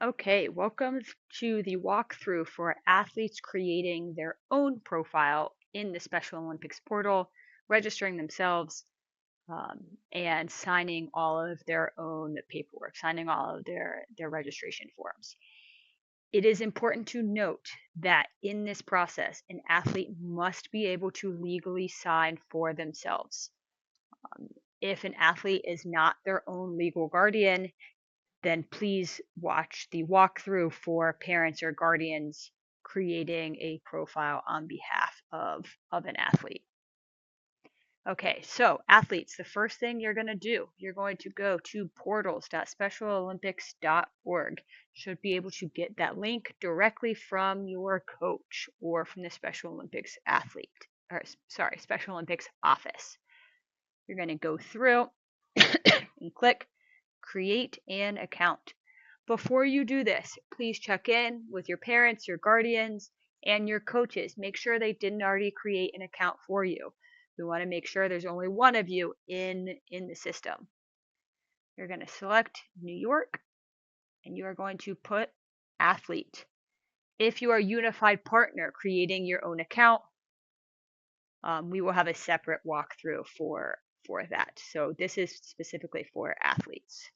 Okay, welcome to the walkthrough for athletes creating their own profile in the Special Olympics portal, registering themselves, and signing all of their own paperwork, signing all of their registration forms. It is important to note that in this process, an athlete must be able to legally sign for themselves. Um, if an athlete is not their own legal guardian, then please watch the walkthrough for parents or guardians creating a profile on behalf of an athlete. Okay, so athletes, the first thing you're going to do, you're going to go to portals.specialolympics.org. Should be able to get that link directly from your coach or from the Special Olympics athlete, or sorry, Special Olympics office. You're going to go through and click create an account. Before you do this, please check in with your parents, your guardians, and your coaches. Make sure they didn't already create an account for you. We want to make sure there's only one of you in the system. You're going to select New York and you are going to put athlete. If you are unified partner creating your own account, we will have a separate walkthrough for that. So this is specifically for athletes.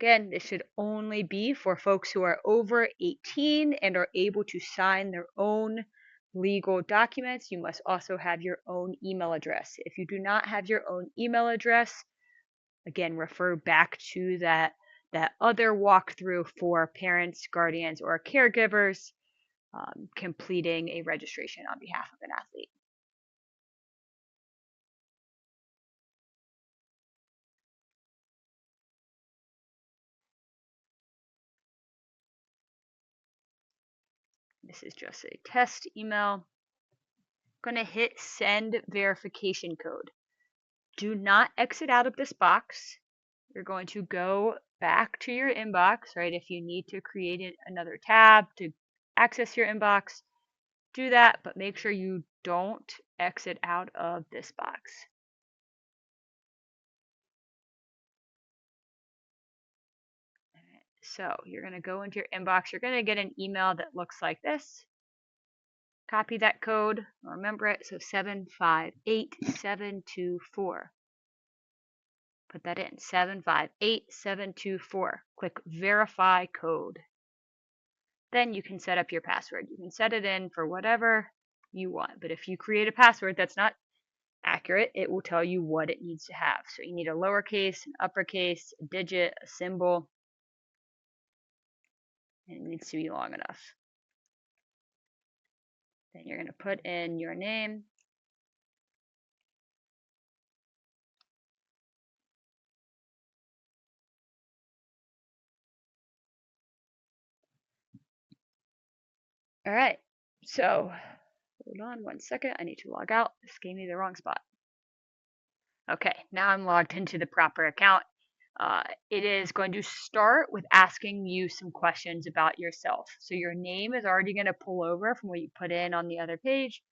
Again, this should only be for folks who are over 18 and are able to sign their own legal documents. You must also have your own email address. If you do not have your own email address, again, refer back to that other walkthrough for parents, guardians, or caregivers completing a registration on behalf of an athlete. This is just a test email. I'm going to hit send verification code. Do not exit out of this box. You're going to go back to your inbox, right? If you need to create another tab to access your inbox, do that, but make sure you don't exit out of this box. So you're going to go into your inbox. You're going to get an email that looks like this. Copy that code, remember it, so 758724. Put that in, 758724. Click verify code. Then you can set up your password. You can set it in for whatever you want. But if you create a password that's not accurate, it will tell you what it needs to have. So you need a lowercase, an uppercase, a digit, a symbol, and it needs to be long enough. Then you're going to put in your name. All right, so hold on one second. I need to log out. This gave me the wrong spot. Okay, now I'm logged into the proper account. It is going to start with asking you some questions about yourself. So your name is already going to pull over from what you put in on the other page.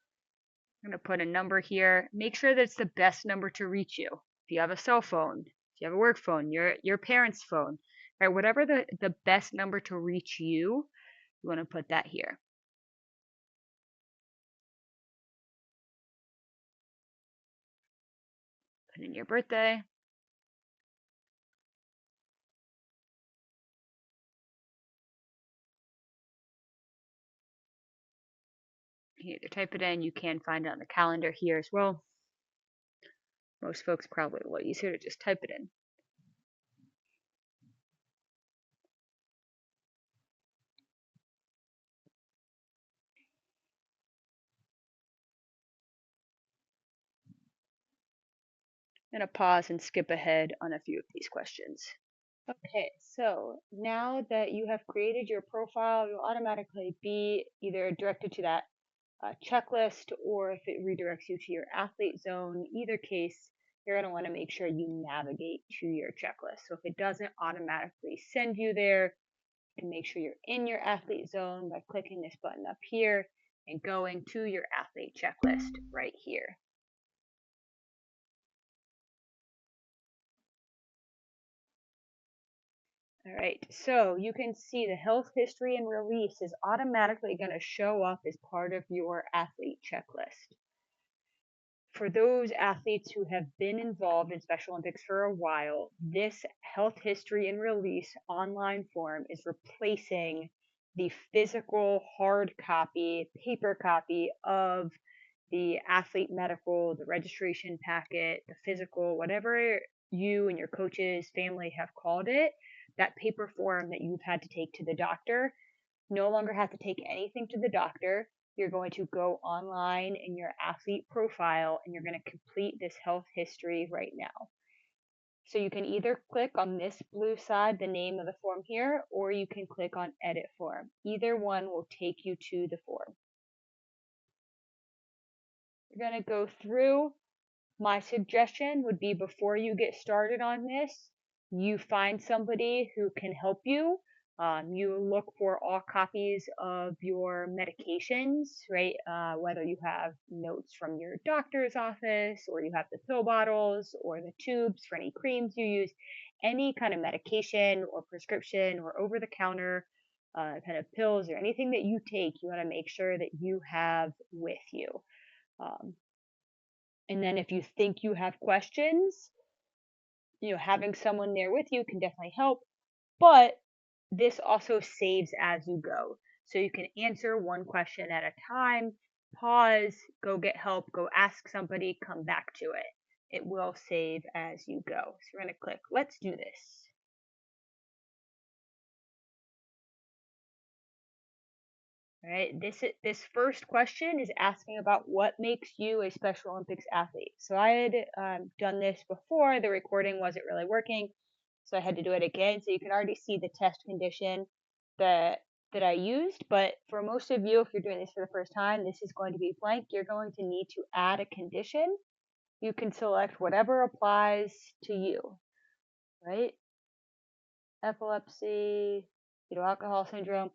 I'm going to put a number here. Make sure that it's the best number to reach you. If you have a cell phone, if you have a work phone, your parents' phone, right? Whatever the best number to reach you, you want to put that here. Put in your birthday. You can either type it in, you can find it on the calendar here as well. Most folks probably a little easier to just type it in. I'm going to pause and skip ahead on a few of these questions. Okay, so now that you have created your profile, you'll automatically be either directed to that checklist, or if it redirects you to your athlete zone. Either case, you're going to want to make sure you navigate to your checklist. So if it doesn't automatically send you there, you can make sure you're in your athlete zone by clicking this button up here and going to your athlete checklist right here. All right, so you can see the health history and release is automatically going to show up as part of your athlete checklist. For those athletes who have been involved in Special Olympics for a while, this health history and release online form is replacing the physical hard copy, paper copy of the athlete medical, the registration packet, the physical, whatever you and your coaches, family have called it, that paper form that you've had to take to the doctor. No longer have to take anything to the doctor. You're going to go online in your athlete profile and you're going to complete this health history right now. So you can either click on this blue side, the name of the form here, or you can click on edit form. Either one will take you to the form. You're going to go through. My suggestion would be before you get started on this, you find somebody who can help you. You look for all copies of your medications, right? Whether you have notes from your doctor's office or you have the pill bottles or the tubes for any creams you use, any kind of medication or prescription or over the counter kind of pills or anything that you take, you want to make sure that you have with you. Um, and then if you think you have questions, having someone there with you can definitely help. But this also saves as you go. So you can answer one question at a time, pause, go get help, go ask somebody, come back to it. It will save as you go. So we're going to click, let's do this. All right, this first question is asking about what makes you a Special Olympics athlete. So I had done this before. The recording wasn't really working, so I had to do it again. So you can already see the test condition that I used. But for most of you, if you're doing this for the first time, this is going to be blank. You're going to need to add a condition. You can select whatever applies to you, right? Epilepsy, fetal alcohol syndrome.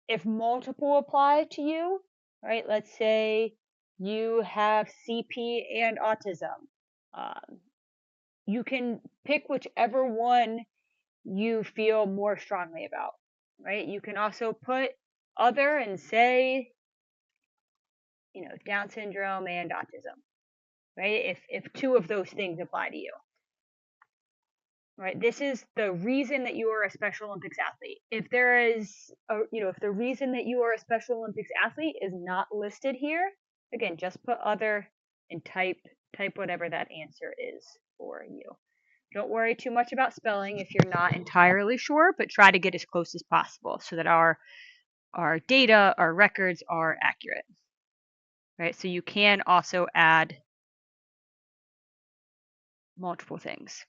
If multiple apply to you, right? Let's say you have CP and autism. You can pick whichever one you feel more strongly about, right? You can also put other and say, Down syndrome and autism, right? If two of those things apply to you. Right, this is the reason that you are a Special Olympics athlete. If there is, if the reason that you are a Special Olympics athlete is not listed here, again, just put other and type whatever that answer is for you. Don't worry too much about spelling if you're not entirely sure, but try to get as close as possible so that our data, our records are accurate. Right, so you can also add multiple things.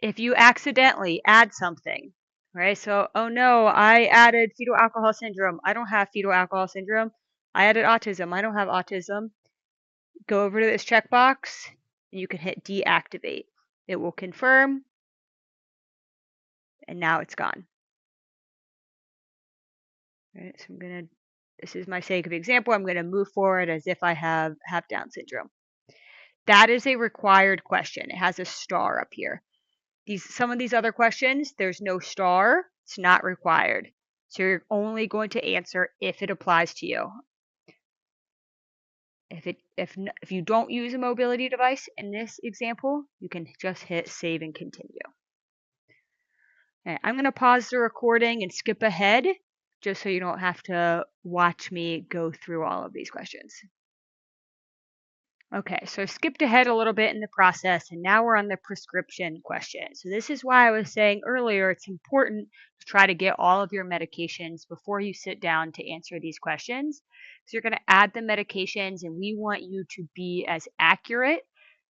If you accidentally add something, right? So, oh no, I added fetal alcohol syndrome. I don't have fetal alcohol syndrome. I added autism. I don't have autism. Go over to this checkbox and you can hit deactivate. It will confirm, and now it's gone. All right, so this is my sake of example, I'm gonna move forward as if I have Down syndrome. That is a required question. It has a star up here. Some of these other questions, there's no star. It's not required. So you're only going to answer if it applies to you. If you don't use a mobility device in this example, you can just hit save and continue. Okay, I'm going to pause the recording and skip ahead just so you don't have to watch me go through all of these questions. Okay, so I skipped ahead a little bit in the process, and now we're on the prescription question. So this is why I was saying earlier it's important to try to get all of your medications before you sit down to answer these questions. So you're going to add the medications, and we want you to be as accurate,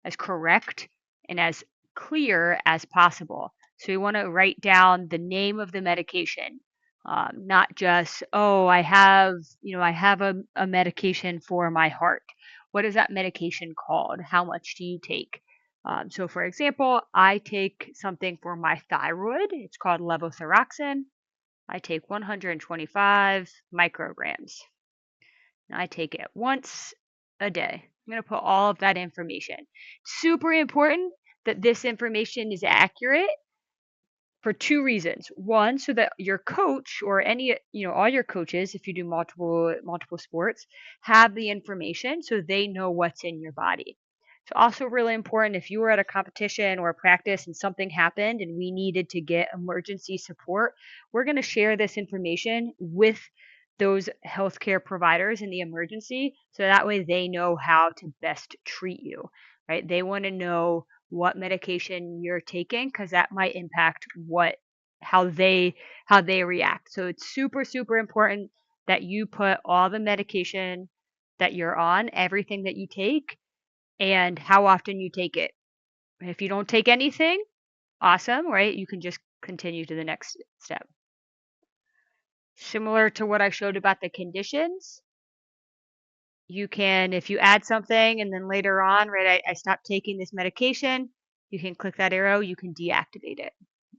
as correct, and as clear as possible. So you want to write down the name of the medication, not just, oh, I have a medication for my heart. What is that medication called? How much do you take? So for example, I take something for my thyroid. It's called levothyroxine. I take 125 micrograms. And I take it once a day. I'm going to put all of that information. Super important that this information is accurate for two reasons. One, so that your coach or any, all your coaches, if you do multiple sports, have the information so they know what's in your body. It's also really important if you were at a competition or a practice and something happened and we needed to get emergency support, we're going to share this information with those healthcare providers in the emergency so that way they know how to best treat you, right? They want to know what medication you're taking because that might impact how they react. So it's super important that you put all the medication that you're on, everything that you take, and how often you take it. If you don't take anything, awesome, right? You can just continue to the next step. Similar to what I showed about the conditions, you can, if you add something and then later on, right, I stopped taking this medication, you can click that arrow, you can deactivate it.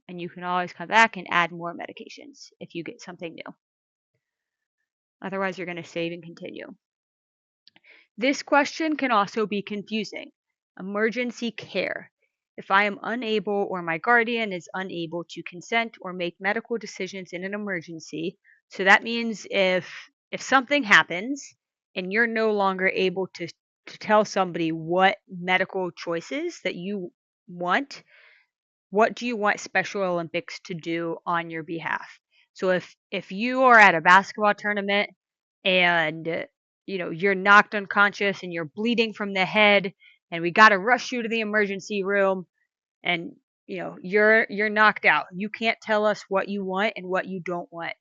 And you can always come back and add more medications if you get something new. Otherwise, you're going to save and continue. This question can also be confusing. Emergency care. If I am unable or my guardian is unable to consent or make medical decisions in an emergency, so that means if something happens and you're no longer able to tell somebody what medical choices that you want, what do you want Special Olympics to do on your behalf? So if you are at a basketball tournament and you're knocked unconscious and you're bleeding from the head and we got to rush you to the emergency room and you're knocked out. You can't tell us what you want and what you don't want.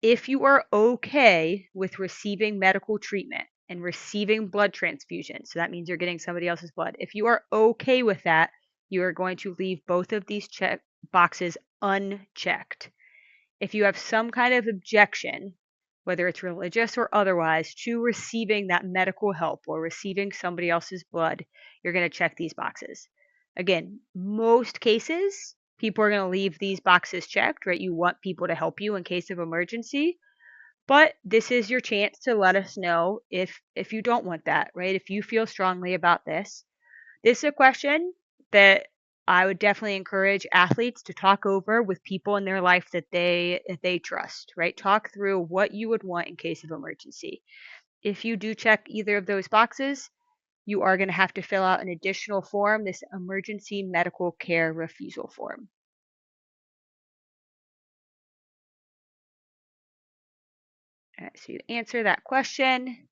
If you are okay with receiving medical treatment and receiving blood transfusion, so that means you're getting somebody else's blood. If you are okay with that, you are going to leave both of these check boxes unchecked. If you have some kind of objection, whether it's religious or otherwise, to receiving that medical help or receiving somebody else's blood, you're going to check these boxes. Again, most cases, people are going to leave these boxes checked, right? You want people to help you in case of emergency, but this is your chance to let us know if you don't want that, right? If you feel strongly about this. This is a question that I would definitely encourage athletes to talk over with people in their life that they trust, right? Talk through what you would want in case of emergency. If you do check either of those boxes, you are going to have to fill out an additional form, this emergency medical care refusal form. All right, so you answer that question.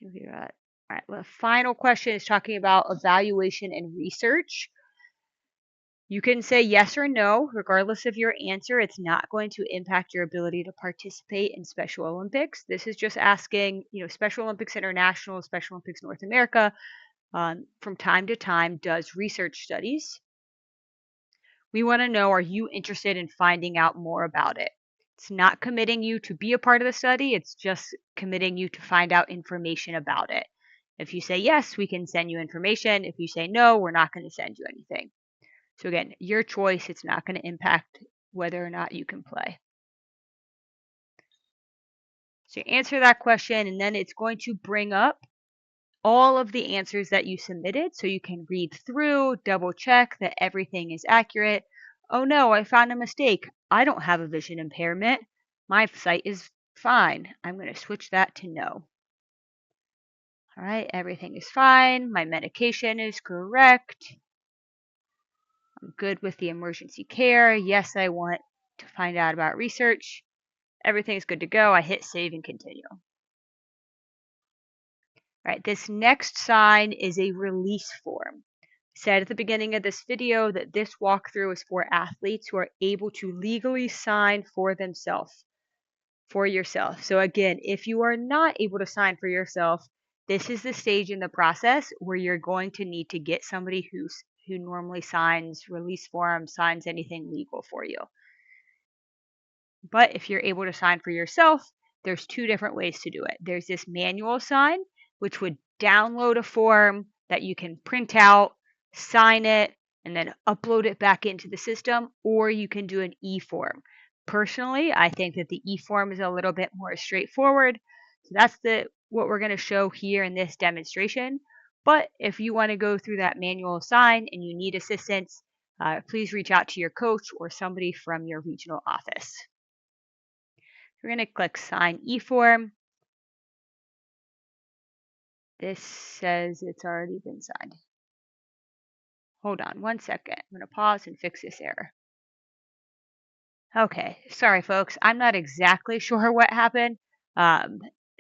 All right, the final question is talking about evaluation and research. You can say yes or no, regardless of your answer. It's not going to impact your ability to participate in Special Olympics. This is just asking, Special Olympics International, Special Olympics North America, from time to time does research studies. We want to know, are you interested in finding out more about it? It's not committing you to be a part of the study. It's just committing you to find out information about it. If you say yes, we can send you information. If you say no, we're not going to send you anything. So again, your choice, it's not going to impact whether or not you can play. So you answer that question, and then it's going to bring up all of the answers that you submitted so you can read through, double check that everything is accurate. Oh no, I found a mistake. I don't have a vision impairment. My sight is fine. I'm going to switch that to no. All right, everything is fine. My medication is correct. I'm good with the emergency care. Yes, I want to find out about research. Everything's good to go. I hit save and continue. All right, this next sign is a release form. I said at the beginning of this video that this walkthrough is for athletes who are able to legally sign for themselves, for yourself. So again, if you are not able to sign for yourself, this is the stage in the process where you're going to need to get somebody who normally signs release forms, signs anything legal for you. But if you're able to sign for yourself, there's two different ways to do it. There's this manual sign, which would download a form that you can print out, sign it, and then upload it back into the system, or you can do an e-form. Personally, I think that the e-form is a little bit more straightforward. So that's what we're going to show here in this demonstration. But if you want to go through that manual sign and you need assistance, please reach out to your coach or somebody from your regional office. We're going to click Sign eForm. This says it's already been signed. Hold on one second. I'm going to pause and fix this error. Okay, sorry folks. I'm not exactly sure what happened.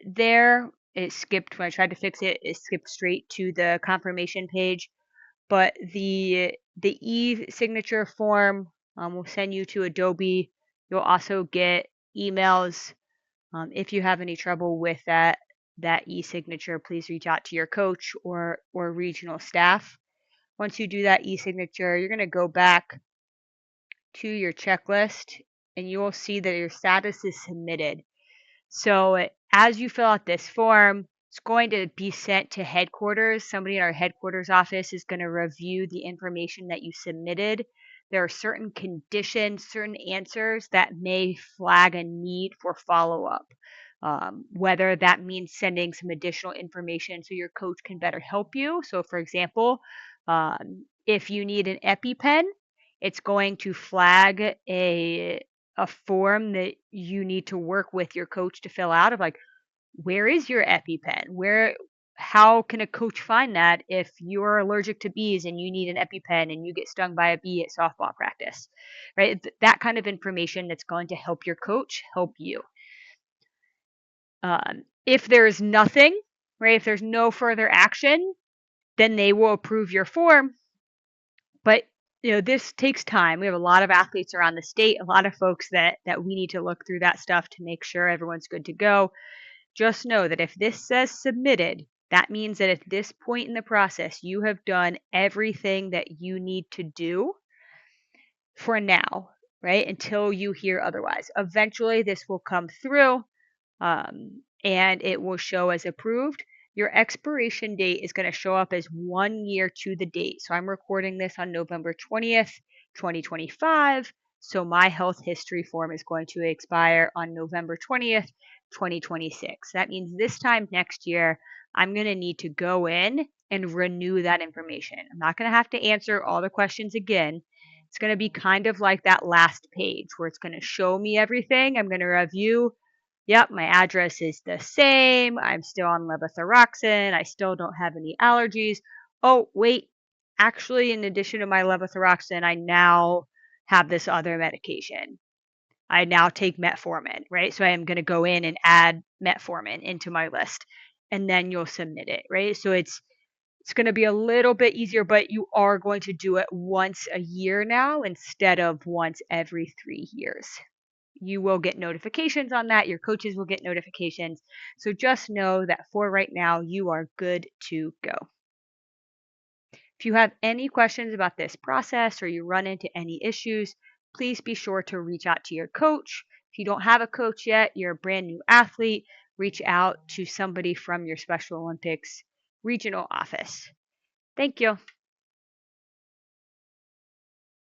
There, it skipped when I tried to fix it. It skipped straight to the confirmation page. But the e-signature form will send you to Adobe. You'll also get emails. If you have any trouble with that e-signature, please reach out to your coach or regional staff. Once you do that e-signature, you're going to go back to your checklist and you will see that your status is submitted. So as you fill out this form, it's going to be sent to headquarters. Somebody in our headquarters office is going to review the information that you submitted. There are certain conditions, certain answers that may flag a need for follow-up. Whether that means sending some additional information so your coach can better help you. So for example, if you need an EpiPen, it's going to flag a form that you need to work with your coach to fill out of like, where is your EpiPen? How can a coach find that if you're allergic to bees and you need an EpiPen and you get stung by a bee at softball practice, right? That kind of information that's going to help your coach help you. If there's nothing, right? If there's no further action, then they will approve your form. But this takes time. We have a lot of athletes around the state, a lot of folks that we need to look through that stuff to make sure everyone's good to go. Just know that if this says submitted, that means that at this point in the process, you have done everything that you need to do for now, right? Until you hear otherwise. Eventually, this will come through and it will show as approved. Your expiration date is going to show up as 1 year to the date. So I'm recording this on November 20th, 2025. So my health history form is going to expire on November 20th, 2026. That means this time next year, I'm going to need to go in and renew that information. I'm not going to have to answer all the questions again. It's going to be kind of like that last page where it's going to show me everything. I'm going to review. Yep, my address is the same. I'm still on levothyroxine. I still don't have any allergies. Oh, wait. Actually, in addition to my levothyroxine, I now have this other medication. I now take metformin, right? So I am going to go in and add metformin into my list, and then you'll submit it, right? So it's going to be a little bit easier, but you are going to do it once a year now instead of once every 3 years. You will get notifications on that. Your coaches will get notifications. So just know that for right now, you are good to go. If you have any questions about this process or you run into any issues, please be sure to reach out to your coach. If you don't have a coach yet, you're a brand new athlete, reach out to somebody from your Special Olympics regional office. Thank you.